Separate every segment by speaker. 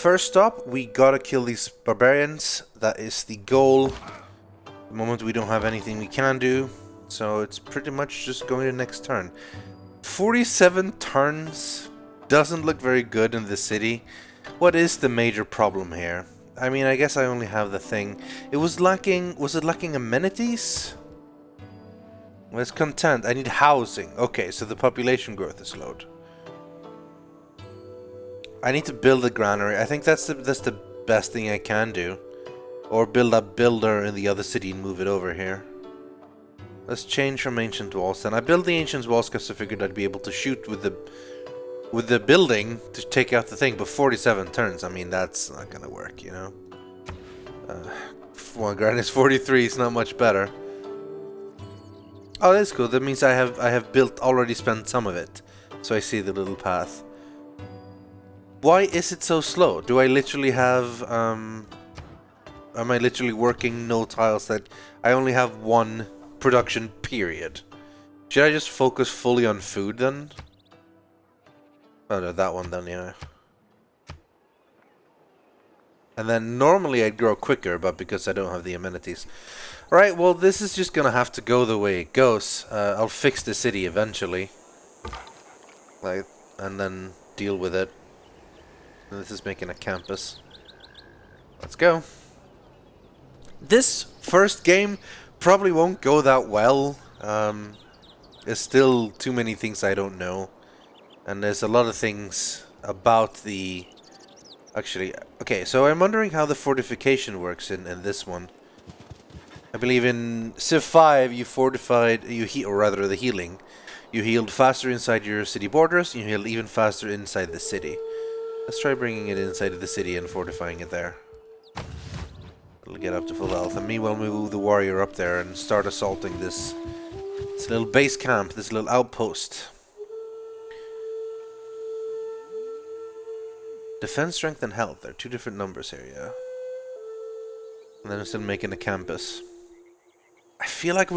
Speaker 1: First up, we gotta kill these barbarians. That is the goal. At the moment we don't have anything we can do, so it's pretty much just going to next turn. 47 turns doesn't look very good in the city. What is the major problem here? I mean, I guess I only have the thing. It was lacking... Was it lacking amenities? Well, it's content. I need housing. Okay, so the population growth is slowed. I need to build a granary. I think that's the best thing I can do. Or build a builder in the other city and move it over here. Let's change from ancient walls then. I built the ancient walls because I figured I'd be able to shoot with the building to take out the thing. But 47 turns, I mean, that's not gonna work, you know. Well, granted, it's 43. It's not much better. Oh, that's cool. That means I have built already spent some of it, so I see the little path. Why is it so slow? Do I literally have, am I literally working no tiles that I only have one production period? Should I just focus fully on food then? Oh no, that one then, yeah. And then normally I'd grow quicker, but because I don't have the amenities. Right, well this is just gonna have to go the way it goes. I'll fix the city eventually. Like, and then deal with it. This is making a campus. Let's go. This first game probably won't go that well. There's still too many things I don't know. And there's a lot of things about the... Actually, okay, so I'm wondering how the fortification works in this one. I believe in Civ 5 you fortified, or rather the healing. You healed faster inside your city borders, you healed even faster inside the city. Let's try bringing it inside of the city and fortifying it there. It'll get up to full health. And meanwhile, we move the warrior up there and start assaulting this little base camp, this little outpost. Defense, strength, and health. There are two different numbers here, yeah. And then instead of making a campus. I feel like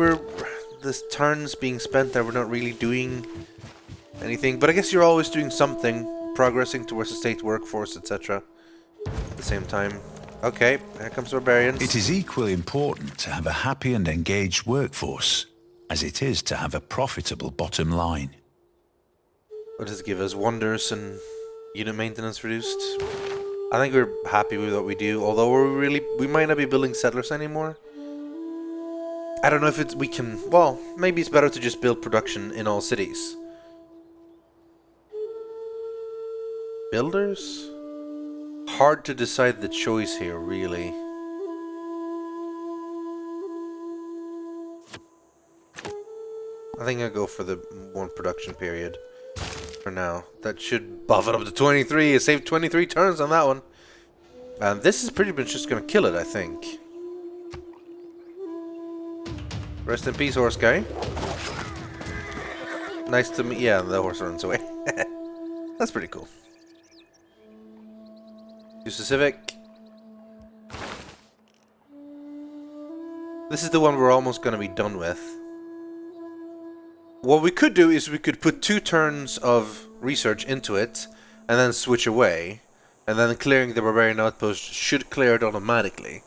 Speaker 1: this turn's being spent there, we're not really doing anything. But I guess you're always doing something. Progressing towards the state workforce, etc. At the same time. Okay, here comes Barbarians.
Speaker 2: It is equally important to have a happy and engaged workforce as it is to have a profitable bottom line.
Speaker 1: What does it give us? Wonders and unit maintenance reduced. I think we're happy with what we do, although we might not be building settlers anymore. I don't know if we can... Well, maybe it's better to just build production in all cities. Builders? Hard to decide the choice here, really. I think I'll go for the one production period for now. That should buff it up to 23. I saved 23 turns on that one. And this is pretty much just going to kill it, I think. Rest in peace, horse guy. Nice to meet... Yeah, the horse runs away. That's pretty cool. Use the Civic. This is the one we're almost going to be done with. What we could do is we could put 2 turns of research into it and then switch away. And then clearing the Barbarian outpost should clear it automatically.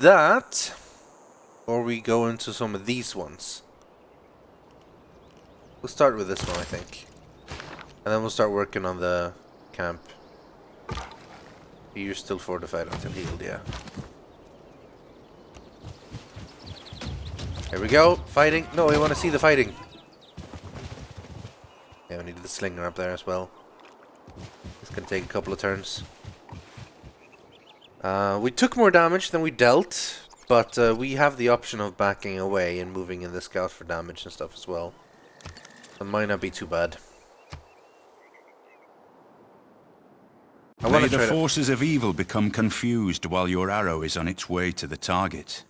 Speaker 1: That, or we go into some of these ones. We'll start with this one, I think. And then we'll start working on the camp. You're still fortified until healed, yeah. Here we go, fighting. No, we want to see the fighting. Yeah, we needed the slinger up there as well. It's gonna take a couple of turns. We took more damage than we dealt, but we have the option of backing away and moving in the scout for damage and stuff as well. It might not be too bad.
Speaker 2: May the forces of evil become confused while your arrow is on its way to the target.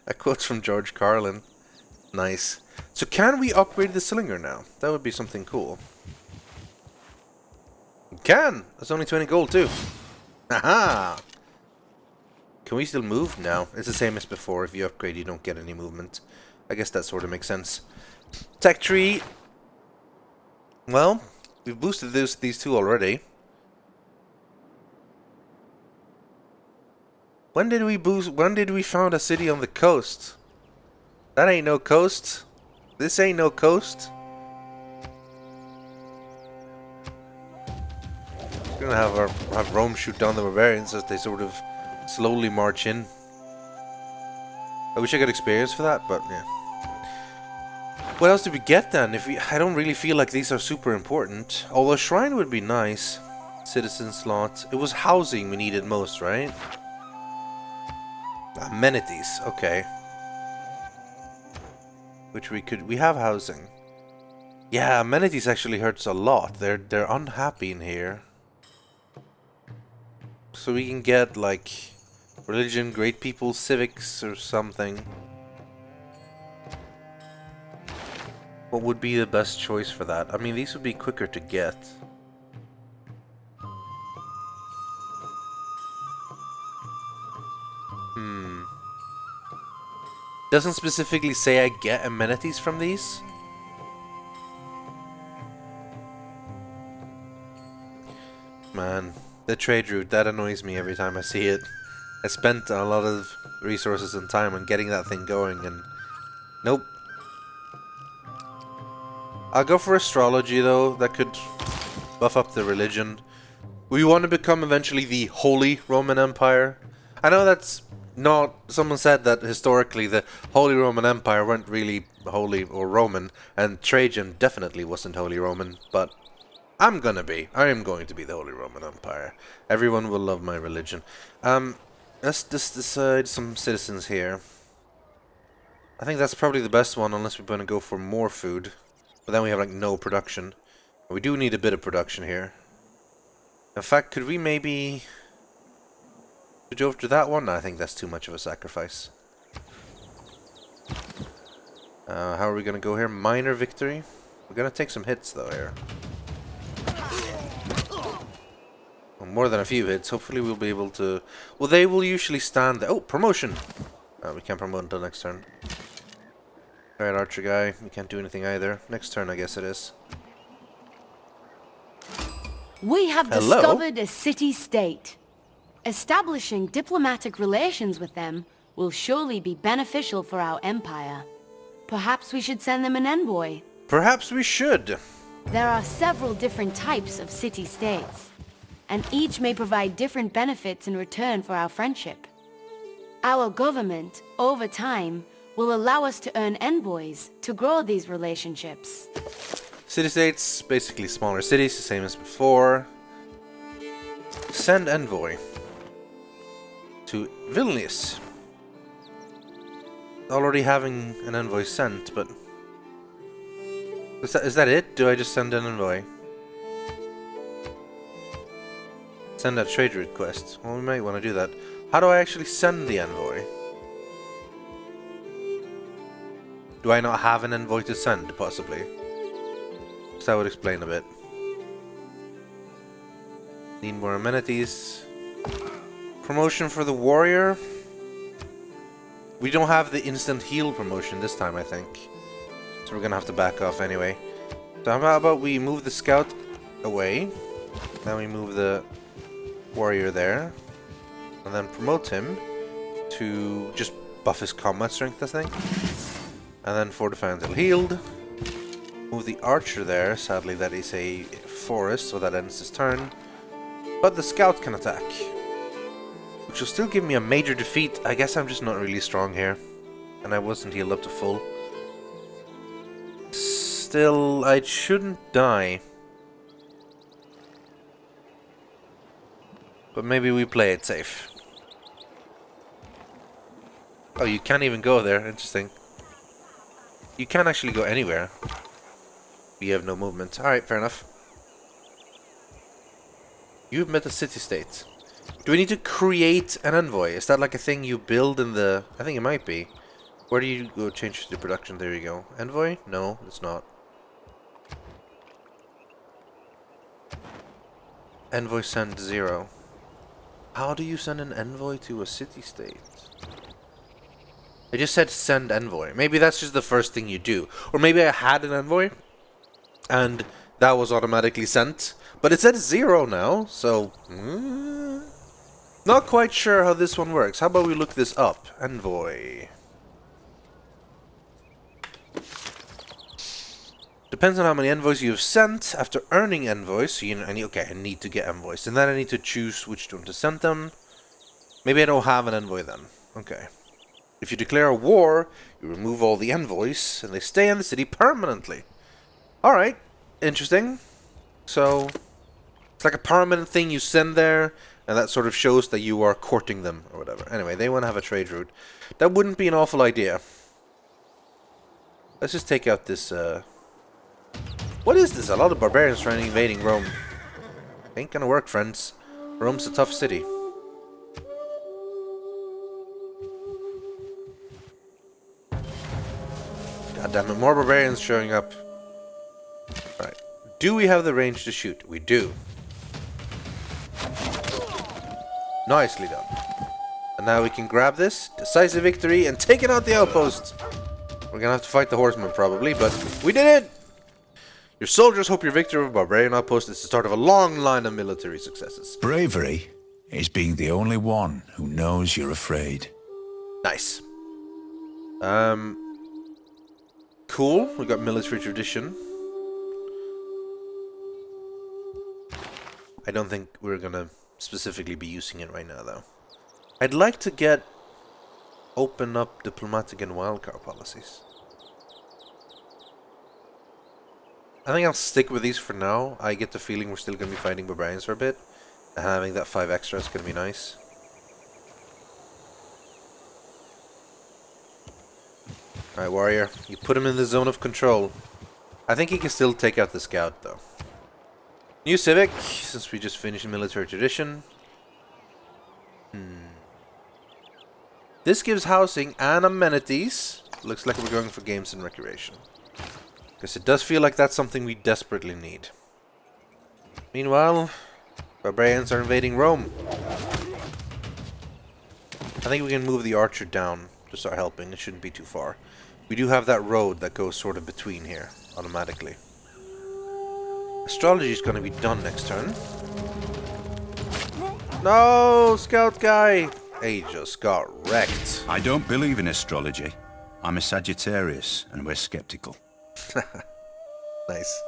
Speaker 1: A quote from George Carlin. Nice. So can we upgrade the slinger now? That would be something cool. We can! That's only 20 gold too. Aha! Can we still move? No. It's the same as before. If you upgrade, you don't get any movement. I guess that sort of makes sense. Tech tree. Well, we've boosted these two already. When did we found a city on the coast? That ain't no coast. This ain't no coast. We're gonna have Rome shoot down the barbarians as they sort of slowly march in. I wish I got experience for that, but yeah. What else did we get then? I don't really feel like these are super important. Although shrine would be nice. Citizen slot. It was housing we needed most, right? Amenities, okay. Which we have housing. Yeah, amenities actually hurts a lot. They're unhappy in here. So we can get like religion, great people, civics or something. What would be the best choice for that? I mean, these would be quicker to get. Doesn't specifically say I get amenities from these. Man, the trade route, that annoys me every time I see it. I spent a lot of resources and time on getting that thing going and... Nope. I'll go for astrology though, that could buff up the religion. We want to become eventually the Holy Roman Empire. I know that's not... Someone said that historically the Holy Roman Empire weren't really holy or Roman, and Trajan definitely wasn't Holy Roman, but I am going to be the Holy Roman Empire. Everyone will love my religion. Let's just decide some citizens here. I think that's probably the best one, unless we're going to go for more food. But then we have like no production. We do need a bit of production here. In fact, could we maybe switch over to that one? No, I think that's too much of a sacrifice. How are we going to go here? Minor victory. We're going to take some hits though here. Well, more than a few hits. Hopefully we'll be able to... Well, they will usually stand there. Oh, promotion! We can't promote until next turn. Alright, archer guy. We can't do anything either. Next turn, I guess it is.
Speaker 3: We have discovered a city-state. Establishing diplomatic relations with them will surely be beneficial for our empire. Perhaps we should send them an envoy.
Speaker 1: Perhaps we should.
Speaker 3: There are several different types of city-states, and each may provide different benefits in return for our friendship. Our government, over time, will allow us to earn envoys to grow these relationships.
Speaker 1: City-states, basically smaller cities, the same as before. Send envoy to Vilnius. Already having an envoy sent, but... Is that it? Do I just send an envoy? Send a trade request. Well, we might want to do that. How do I actually send the envoy? Do I not have an envoy to send, possibly? So that would explain a bit. Need more amenities. Promotion for the warrior. We don't have the instant heal promotion this time, I think. So we're gonna have to back off anyway. So how about we move the scout away. Then we move the warrior there. And then promote him to just buff his combat strength, I think. And then fortify until healed. Move the archer there. Sadly, that is a forest, so that ends his turn. But the scout can attack. Which will still give me a major defeat. I guess I'm just not really strong here. And I wasn't healed up to full. Still, I shouldn't die. But maybe we play it safe. Oh, you can't even go there. Interesting. You can't actually go anywhere. We have no movement. Alright, fair enough. You've met a city-state. Do we need to create an envoy? Is that like a thing you build in the... I think it might be. Where do you go change the production? There you go. Envoy? No, it's not. Envoy send 0. How do you send an envoy to a city-state? I just said send envoy. Maybe that's just the first thing you do. Or maybe I had an envoy and that was automatically sent. But it said 0 now, so... Not quite sure how this one works. How about we look this up? Envoy. Depends on how many envoys you've sent. After earning envoys, so I need to get envoys. And then I need to choose which one to send them. Maybe I don't have an envoy then. Okay. If you declare a war, you remove all the envoys, and they stay in the city permanently. Alright. Interesting. So, it's like a permanent thing you send there, and that sort of shows that you are courting them, or whatever. Anyway, they want to have a trade route. That wouldn't be an awful idea. Let's just take out this, What is this? A lot of barbarians trying to invading Rome. Ain't gonna work, friends. Rome's a tough city. God damn it, more barbarians showing up. Alright. Do we have the range to shoot? We do. Nicely done. And now we can grab this. Decisive victory and taking out the outpost. We're gonna have to fight the horsemen probably, but we did it! Your soldiers hope your victory of Barbarian outpost is the start of a long line of military successes.
Speaker 2: Bravery is being the only one who knows you're afraid.
Speaker 1: Nice. Cool. We got military tradition. I don't think we're gonna specifically be using it right now, though. I'd like to open up diplomatic and wildcard policies. I think I'll stick with these for now. I get the feeling we're still going to be fighting barbarians for a bit. And having that 5 extra is going to be nice. Alright, warrior. You put him in the zone of control. I think he can still take out the scout, though. New civic, since we just finished military tradition. This gives housing and amenities. Looks like we're going for games and recreation. Because it does feel like that's something we desperately need. Meanwhile, barbarians are invading Rome. I think we can move the archer down to start helping. It shouldn't be too far. We do have that road that goes sort of between here, automatically. Astrology is going to be done next turn. No, scout guy! He just got wrecked.
Speaker 2: I don't believe in astrology. I'm a Sagittarius, and we're skeptical.
Speaker 1: Nice.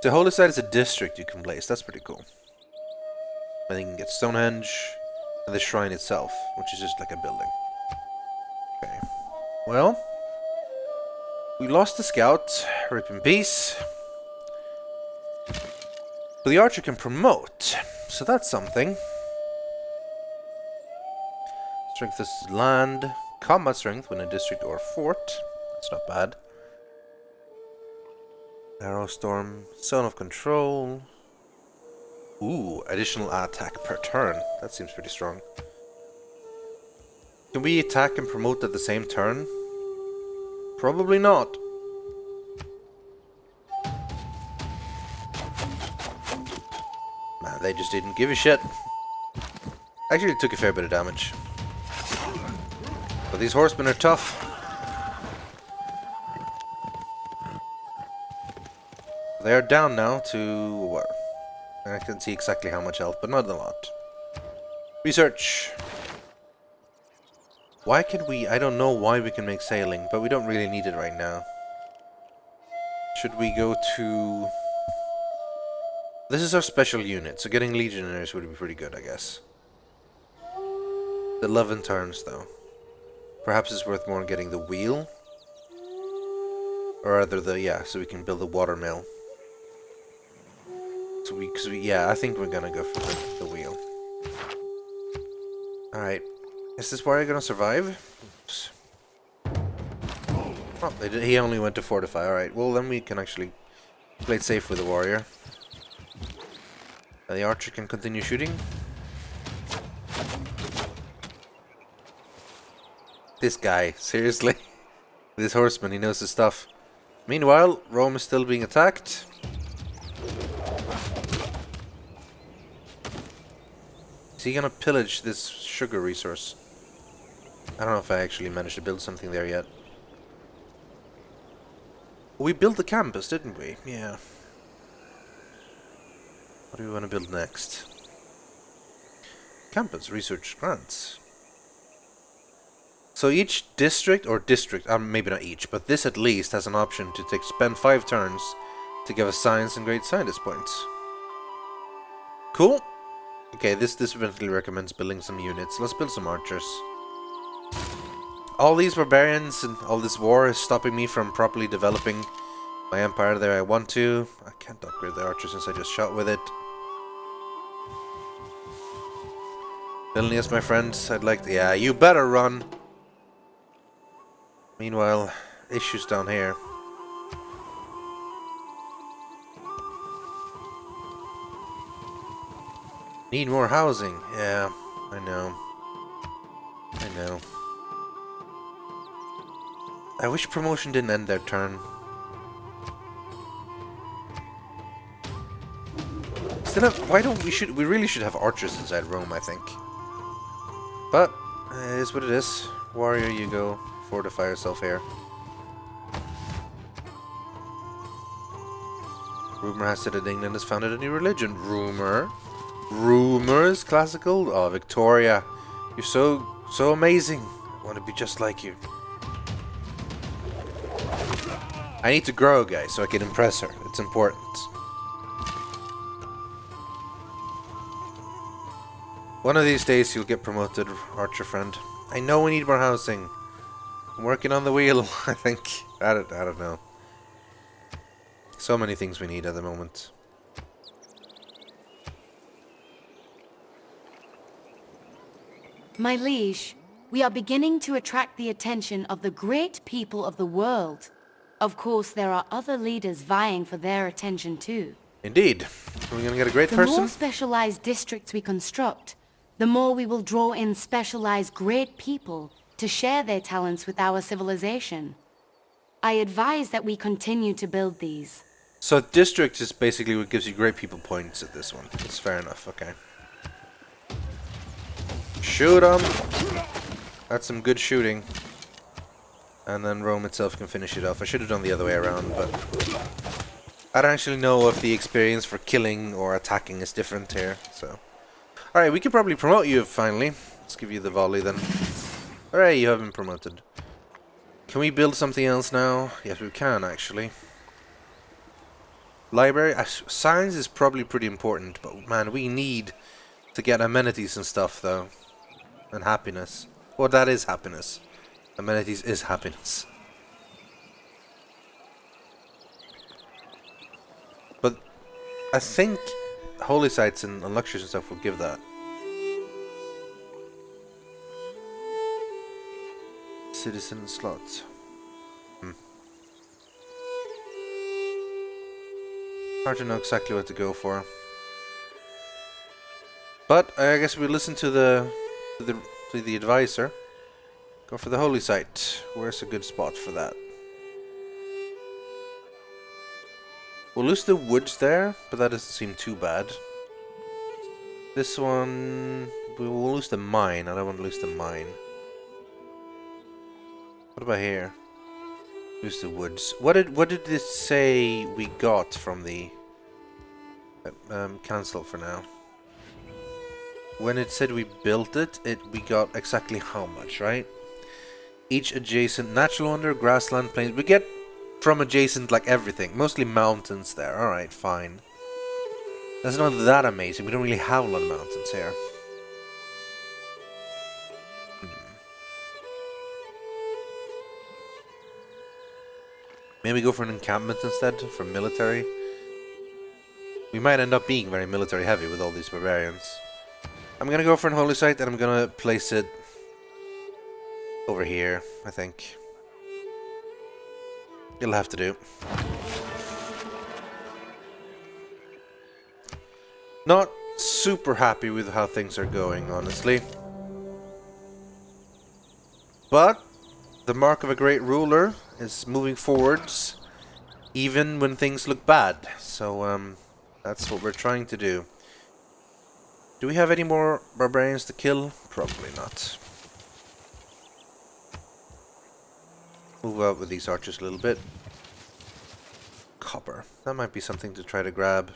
Speaker 1: The holy site is a district you can place. That's pretty cool. I think you can get Stonehenge and the shrine itself, which is just like a building. Okay. Well, we lost the scout. Rip in peace. But the archer can promote, so that's something. Strength is land. Combat strength when a district or fort. That's not bad. Arrow storm, zone of control. Ooh, additional attack per turn. That seems pretty strong. Can we attack and promote at the same turn? Probably not. Man, they just didn't give a shit. Actually, it took a fair bit of damage. But these horsemen are tough. They are down now to what? I can see exactly how much health, but not a lot. Research. Why can we? I don't know why we can make sailing, but we don't really need it right now. Should we go to... This is our special unit, so getting legionaries would be pretty good, I guess. 11 turns, though. Perhaps it's worth more getting the wheel. Or rather the, yeah, so we can build a water mill. So yeah, I think we're gonna go for the wheel. Alright. Is this warrior gonna survive? Oops. Oh, he only went to fortify. Alright, well then we can actually play it safe with the warrior. And the archer can continue shooting. This guy, seriously? This horseman, he knows his stuff. Meanwhile, Rome is still being attacked. Is he gonna pillage this sugar resource? I don't know if I actually managed to build something there yet. We built the campus, didn't we? Yeah. What do we want to build next? campus research grants. So each district, maybe not each, but this at least has an option to spend 5 turns to give us science and great scientist points. Cool. Okay, this eventually recommends building some units. Let's build some archers. All these barbarians and all this war is stopping me from properly developing my empire there I want to. I can't upgrade the archer since I just shot with it. Vilnius, my friends, I'd like to... Yeah, you better run! Meanwhile, issues down here. Need more housing. Yeah, I know. I know. I wish promotion didn't end their turn. Still have, why don't we really should have archers inside Rome, I think. But it is what it is. Warrior, you go. Fortify yourself here. Rumor has it that England has founded a new religion. Rumor? Rumors? Classical? Oh, Victoria. You're so amazing. I want to be just like you. I need to grow, guys, so I can impress her. It's important. One of these days you'll get promoted, archer friend. I know we need more housing. I'm working on the wheel, I think. I don't know. So many things we need at the moment.
Speaker 3: My liege, we are beginning to attract the attention of the great people of the world. Of course, there are other leaders vying for their attention too.
Speaker 1: Indeed. Are we gonna get a great
Speaker 3: The
Speaker 1: person?
Speaker 3: more specialized districts we construct, the more we will draw in specialized great people to share their talents with our civilization. I advise that we continue to build these.
Speaker 1: So district is basically what gives you great people points at this one. That's fair enough, okay. Shoot 'em! That's some good shooting. And then Rome itself can finish it off. I should have done the other way around, but... I don't actually know if the experience for killing or attacking is different here, so... Alright, we could probably promote you finally. Let's give you the volley then. Alright, you have been promoted. Can we build something else now? Yes, we can actually. Library? Science is probably pretty important, but man, we need to get amenities and stuff though. And happiness. Well, that is happiness. Amenities is happiness. But I think holy sites and luxuries and stuff will give that. Citizen slots. Hard to know exactly what to go for. But I guess we listen to the advisor. Go for the holy site. Where's a good spot for that? We'll lose the woods there, but that doesn't seem too bad. This one, we will lose the mine. I don't want to lose the mine. What about here? Lose the woods. What did this say we got from the cancel for now? When it said we built it, we got exactly how much, right? Each adjacent natural wonder, grassland, plains. We get from adjacent like everything, mostly mountains there. All right, fine. That's not that amazing. We don't really have a lot of mountains here. Maybe go for an encampment instead, for military. We might end up being very military heavy with all these barbarians. I'm gonna go for an holy site and I'm gonna place it over here, I think. It'll have to do. Not super happy with how things are going, honestly. But the mark of a great ruler is moving forwards, even when things look bad. So, that's what we're trying to do. Do we have any more barbarians to kill? Probably not. Move out with these archers a little bit. Copper. That might be something to try to grab.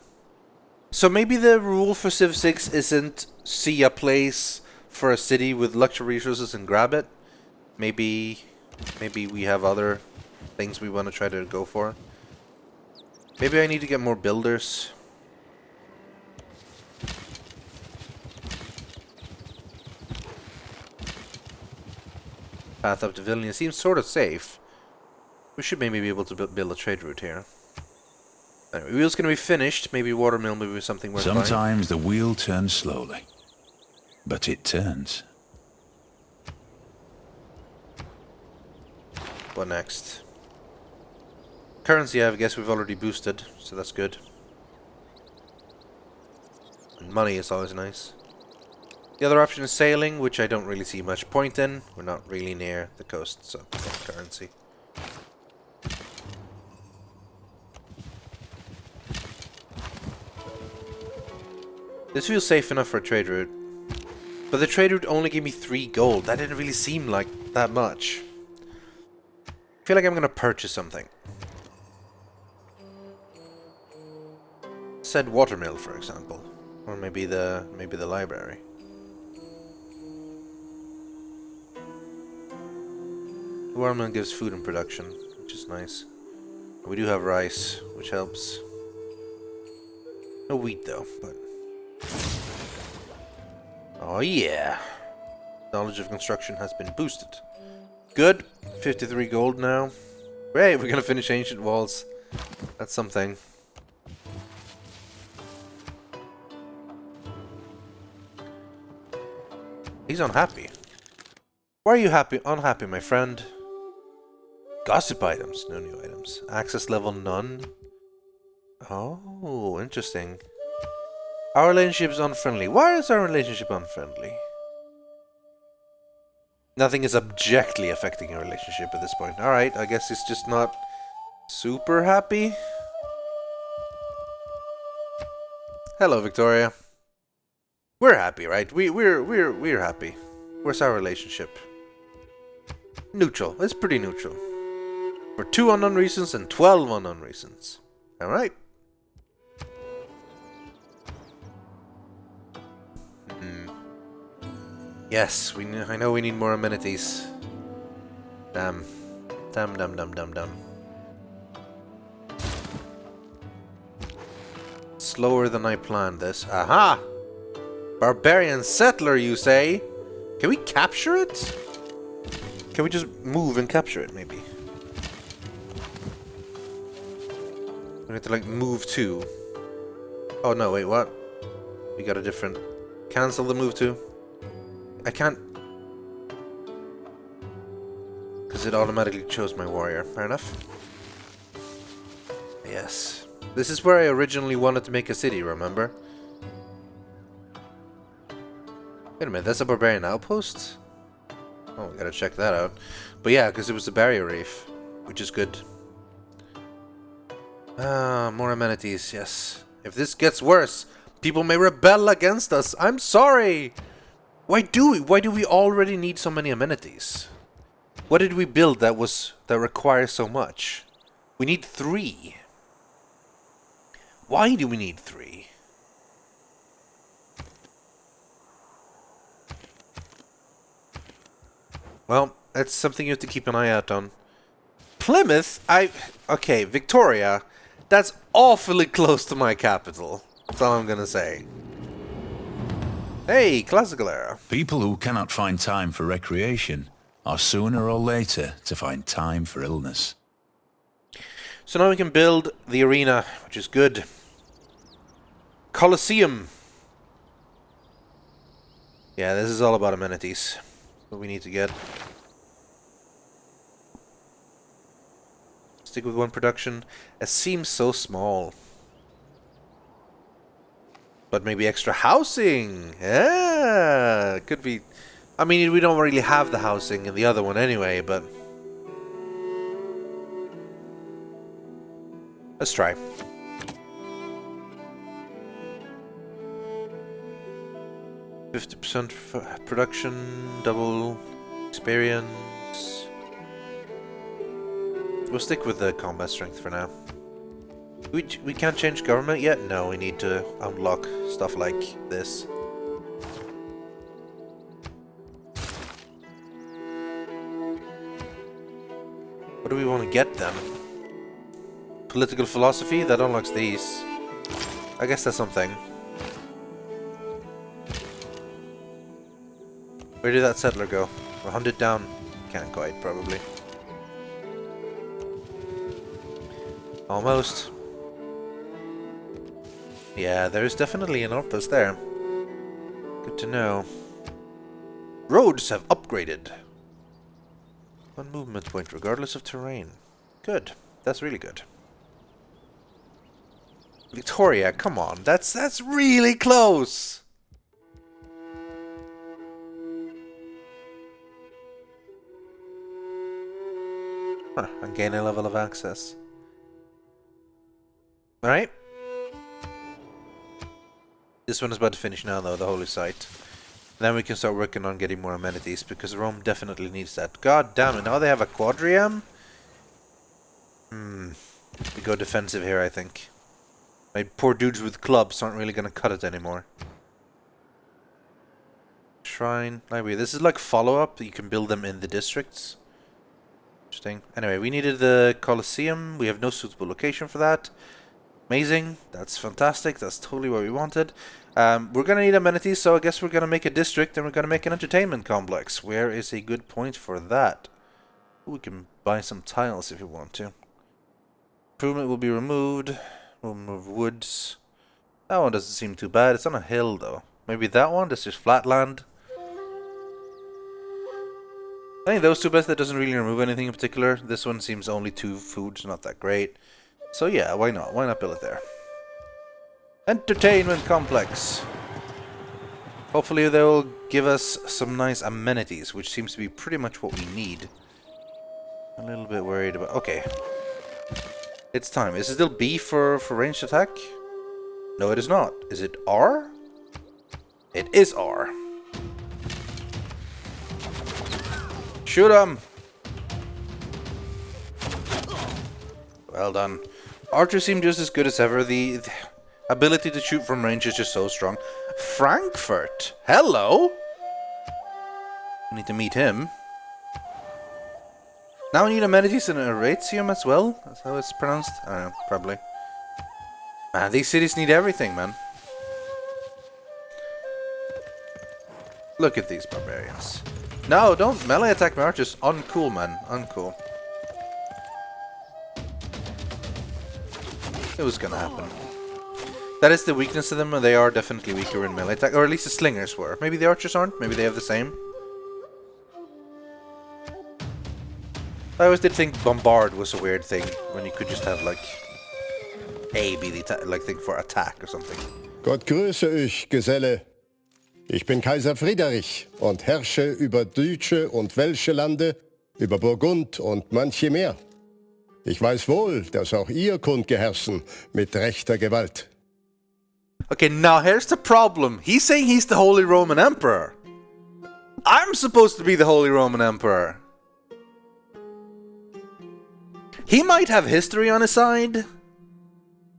Speaker 1: So maybe the rule for Civ 6 isn't see a place for a city with luxury resources and grab it. Maybe we have other things we want to try to go for. Maybe I need to get more builders. Path up to Vilnius seems sort of safe. We should maybe be able to build a trade route here. Anyway, wheel's gonna be finished. Maybe watermill, maybe something worth buying.
Speaker 2: Sometimes the wheel turns slowly, but it turns.
Speaker 1: What next? Currency, I guess we've already boosted, so that's good. And money is always nice. The other option is sailing, which I don't really see much point in. We're not really near the coast, so currency. This feels safe enough for a trade route. But the trade route only gave me 3 gold. That didn't really seem like that much. I feel like I'm gonna purchase something. Said watermill, for example. Or maybe the library. The watermill gives food and production, which is nice. We do have rice, which helps. No wheat though, but... Oh yeah! Knowledge of construction has been boosted. Good. 53 gold now. Great, we're gonna finish ancient walls. That's something. He's unhappy. Why are you unhappy, my friend? Gossip items, no new items. Access level none. Oh, interesting. Our relationship is unfriendly. Why is our relationship unfriendly? Nothing is objectively affecting your relationship at this point. Alright, I guess he's just not super happy. Hello, Victoria. We're happy, right? We're happy. Where's our relationship? Neutral. It's pretty neutral. For 2 unknown reasons and 12 unknown reasons. Alright. Yes, I know we need more amenities. Damn. Damn. Slower than I planned this. Aha! Barbarian settler, you say? Can we capture it? Can we just move and capture it, maybe? We have to, like, move to. Oh, no, wait, what? We got a different... Cancel the move to. I can't... Because it automatically chose my warrior. Fair enough. Yes. This is where I originally wanted to make a city, remember? Wait a minute, that's a barbarian outpost? Oh, we gotta check that out. But yeah, because it was a barrier reef, which is good. Ah, more amenities, yes. If this gets worse, people may rebel against us. I'm sorry! Why do we already need so many amenities? What did we build that requires so much? We need 3. Why do we need 3? Well, that's something you have to keep an eye out on. Plymouth? Okay, Victoria. That's awfully close to my capital. That's all I'm gonna say. Hey, classical era.
Speaker 2: People who cannot find time for recreation are sooner or later to find time for illness.
Speaker 1: So now we can build the arena, which is good. Colosseum. Yeah, this is all about amenities. What we need to get. Stick with 1 production. It seems so small. But maybe extra housing. Yeah, it could be. I mean, we don't really have the housing in the other one anyway, but let's try. 50% production, double experience. We'll stick with the combat strength for now. We can't change government yet? No, we need to unlock stuff like this. What do we want to get then? Political philosophy? That unlocks these. I guess that's something. Where did that settler go? 100 down. Can't quite, probably. Almost. Yeah, there's definitely an outpost there. Good to know. Roads have upgraded. One movement point, regardless of terrain. Good. That's really good. Victoria, come on. That's really close. Huh, and gain a level of access. Alright. This one is about to finish now, though, the holy site. Then we can start working on getting more amenities, because Rome definitely needs that. God damn it, now they have a quadrium? We go defensive here, I think. My poor dudes with clubs aren't really gonna cut it anymore. Shrine, library. This is like follow-up. You can build them in the districts. Interesting. Anyway, we needed the Colosseum. We have no suitable location for that. Amazing. That's fantastic. That's totally what we wanted. We're going to need amenities, so I guess we're going to make a district and we're going to make an entertainment complex. Where is a good point for that? We can buy some tiles if we want to. Improvement will be removed. We'll remove woods. That one doesn't seem too bad. It's on a hill, though. Maybe that one? That's just flat land. I think those two best. That doesn't really remove anything in particular. This one seems only 2 foods, not that great. So yeah, why not? Why not build it there? Entertainment complex. Hopefully they will give us some nice amenities, which seems to be pretty much what we need. A little bit worried about... Okay. It's time. Is it still B for ranged attack? No, it is not. Is it R? It is R. Shoot him! Well done. Archers seem just as good as ever. The ability to shoot from range is just so strong. Frankfurt! Hello! We need to meet him. Now we need amenities in Rythian as well? That's how it's pronounced? I don't know, probably. Man, these cities need everything, man. Look at these barbarians. No, don't melee attack my archers. Uncool, man. Uncool. It was gonna happen. That is the weakness of them, and they are definitely weaker in melee attack. Or at least the slingers were. Maybe the archers aren't. Maybe they have the same. I always did think bombard was a weird thing, when you could just have, like, A be the thing for attack or something.
Speaker 4: Gott grüße euch, Geselle. Ich bin Kaiser Friedrich und herrsche über deutsche und welsche Lande, über Burgund und manche mehr. Ich weiß wohl, dass auch ihr könnt herrschen mit rechter Gewalt.
Speaker 1: Okay, now here's the problem. He's saying he's the Holy Roman Emperor. I'm supposed to be the Holy Roman Emperor. He might have history on his side,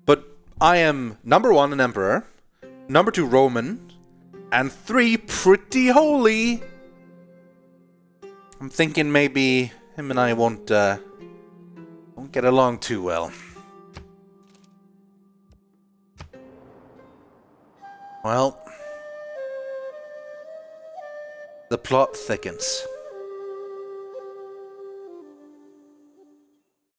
Speaker 1: but I am, number 1, an emperor, number 2, Roman, and 3, pretty holy. I'm thinking maybe him and I won't get along too well. Well, the plot thickens.